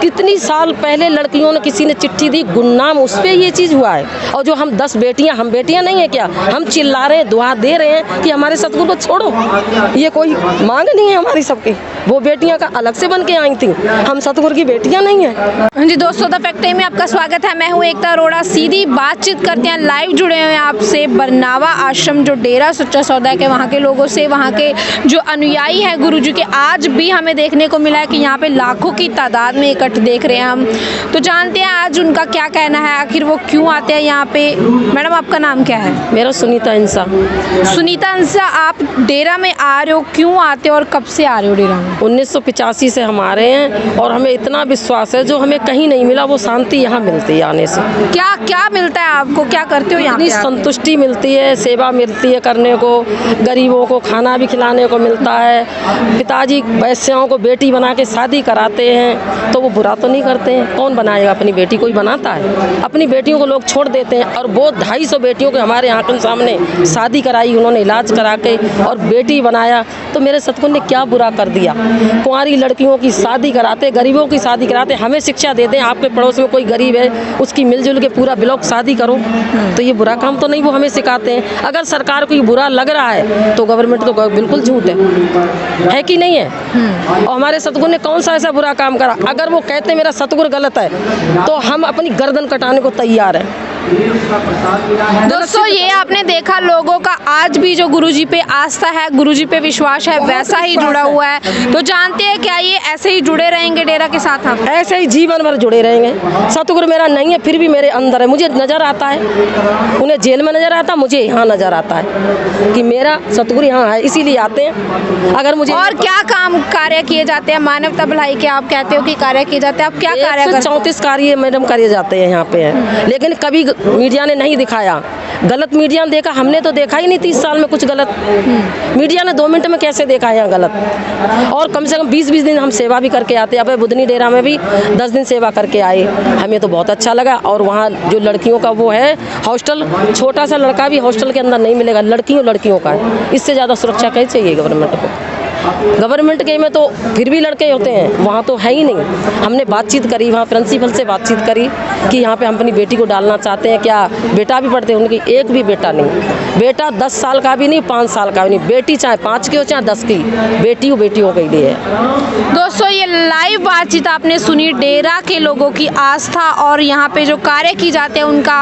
कितनी साल पहले लड़कियों ने किसी ने चिट्ठी दी, गुमनाम, उस पर ये चीज़ हुआ है। और जो हम 10 बेटियां, हम बेटियां नहीं है क्या? हम चिल्ला रहे हैं, दुआ दे रहे हैं कि हमारे सतगुरु को छोड़ो। ये कोई मांग नहीं है हमारी सबकी। वो बेटियां का अलग से बन के आई थी, हम सतगुरु की बेटियां नहीं है। हाँ जी दोस्तों, द फैक्ट में आपका स्वागत है। मैं हूँ एकता अरोड़ा। सीधी बातचीत करते हैं, लाइव जुड़े हुए हैं आपसे बरनावा आश्रम जो डेरा सच्चा सौदा के वहाँ के लोगों से, वहाँ के जो अनुयायी हैं गुरुजी के। आज भी हमें देखने को मिला है कि यहाँ पे लाखों की तादाद में इकट्ठे देख रहे हैं हम। तो जानते हैं आज उनका क्या कहना है, आखिर वो क्यों आते हैं यहाँ पे। मैडम आपका नाम क्या है? मेरा सुनीता इंसा। सुनीता इंसा, आप डेरा में आ रहे हो, क्यों आते हो और कब से आ रहे हो डेरा में? 1985 से हम आ रहे हैं और हमें इतना विश्वास है जो हमें कहीं नहीं मिला, वो शांति यहाँ मिलती है आने से। क्या क्या मिलता है आपको, क्या करते हो यहाँ पे? संतुष्टि मिलती है, सेवा मिलती है करने को, गरीबों को खाना भी खिलाने को मिलता है। पिताजी वैश्याओं को बेटी बना के शादी कराते हैं तो वो बुरा तो नहीं करते हैं। कौन बनाएगा अपनी बेटी? कोई बनाता है? अपनी बेटियों को लोग छोड़ देते हैं। और वो 250 बेटियों के हमारे आंखों सामने शादी कराई उन्होंने, इलाज करा के, और बेटी बनाया। तो मेरे सतगुरु ने क्या बुरा कर दिया? कुंवारी लड़कियों की शादी कराते, गरीबों की शादी कराते, हमें शिक्षा देते हैं आपके पड़ोस में कोई गरीब है उसकी मिलजुल के पूरा ब्लॉक शादी करो। तो ये बुरा काम तो नहीं वो हमें सिखाते हैं। अगर सरकार को ये बुरा लग रहा है तो गवर्नमेंट तो बिल्कुल झूठ है कि नहीं है? और हमारे सतगुरु ने कौन सा ऐसा बुरा काम करा? अगर वो कहते मेरा सतगुरु गलत है तो हम अपनी गर्दन कटाने को तैयार हैं। दोस्तों ये आपने देखा, लोगों का आज भी जो गुरुजी पे आस्था है, गुरुजी पे विश्वास है, वैसा ही जुड़ा हुआ है। तो जानते हैं क्या ये ऐसे ही जुड़े रहेंगे डेरा के साथ? हम ऐसे ही जीवन भर जुड़े रहेंगे। सतगुरु मेरा नहीं है फिर भी मेरे अंदर है, मुझे नज़र आता है। उन्हें जेल में नज़र आता, मुझे यहाँ नज़र आता है कि मेरा सतगुरु यहाँ है, इसीलिए आते हैं। अगर मुझे और क्या काम कार्य किए जाते हैं मानवता भलाई के? आप कहते हो कि कार्य किए जाते हैं, आप क्या कार्य करते हैं? 34 कार्य मैडम करे जाते हैं यहाँ पे हैं, लेकिन कभी मीडिया ने नहीं दिखाया। गलत मीडिया ने देखा, हमने तो देखा ही नहीं 30 साल में कुछ गलत। मीडिया ने 2 मिनट में कैसे देखा है यहाँ गलत? और कम से कम 20-20 दिन हम सेवा भी करके आते हैं। अब बुधनी डेरा में भी 10 दिन सेवा करके आए, हमें तो बहुत अच्छा लगा। और वहाँ जो लड़कियों का वो है हॉस्टल, छोटा सा लड़का भी हॉस्टल के अंदर नहीं मिलेगा, लड़कियों का है। इससे ज़्यादा सुरक्षा कहीं चाहिए गवर्नमेंट को? गवर्नमेंट के में तो फिर भी लड़के होते हैं, वहाँ तो है ही नहीं। हमने बातचीत करी, वहाँ प्रिंसिपल से बातचीत करी कि यहाँ पे हम अपनी बेटी को डालना चाहते हैं क्या? बेटा भी पढ़ते हैं उनकी, एक भी बेटा नहीं। बेटा 10 साल का भी नहीं, 5 साल का भी नहीं। बेटी चाहे 5 की हो चाहे 10 की, बेटियों के लिए है। दोस्तों ये लाइव बातचीत आपने सुनी, डेरा के लोगों की आस्था और यहाँ पे जो कार्य की जाते हैं उनका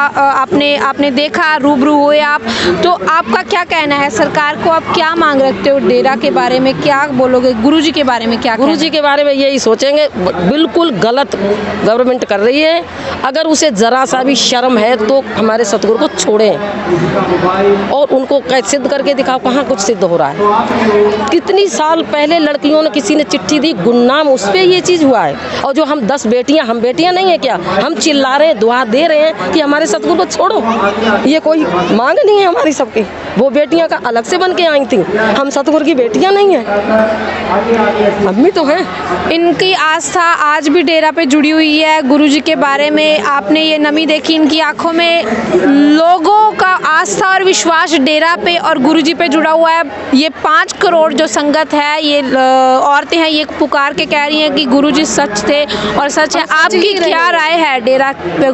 आपने देखा, रूबरू हुए आप। तो आपका क्या कहना है? सरकार को आप क्या मांग रखते हो डेरा के बारे में? क्या बोलोगे गुरुजी के बारे में? क्या गुरुजी के बारे में यही सोचेंगे, बिल्कुल गलत गवर्नमेंट कर रही है। अगर उसे जरा सा भी शर्म है तो हमारे सतगुरु को छोड़ें और उनको सिद्ध करके दिखाओ कहाँ कुछ सिद्ध हो रहा है। कितनी साल पहले लड़कियों ने किसी ने चिट्ठी दी, गुमनाम, उस पर ये चीज़ हुआ है। और जो हम 10 बेटियां, हम बेटियां नहीं है क्या? हम चिल्ला रहे हैं, दुआ दे रहे हैं कि हमारे सतगुरु को छोड़ो। ये कोई मांग नहीं है हमारी सबकी। वो बेटियां का अलग से बन के आई थी, हम सतगुरु की बेटियां नहीं है, मम्मी तो हैं। इनकी आस्था आज भी डेरा पे जुड़ी हुई है। गुरुजी के बारे में आपने ये नमी देखी इनकी आंखों में। लोगों का आस्था और विश्वास डेरा पे और गुरुजी पे जुड़ा हुआ है। ये 5 करोड़ जो संगत है, ये औरतें हैं, ये पुकार के कह रही हैं कि गुरुजी सच थे और सच है। आपकी क्या राय है डेरा पे?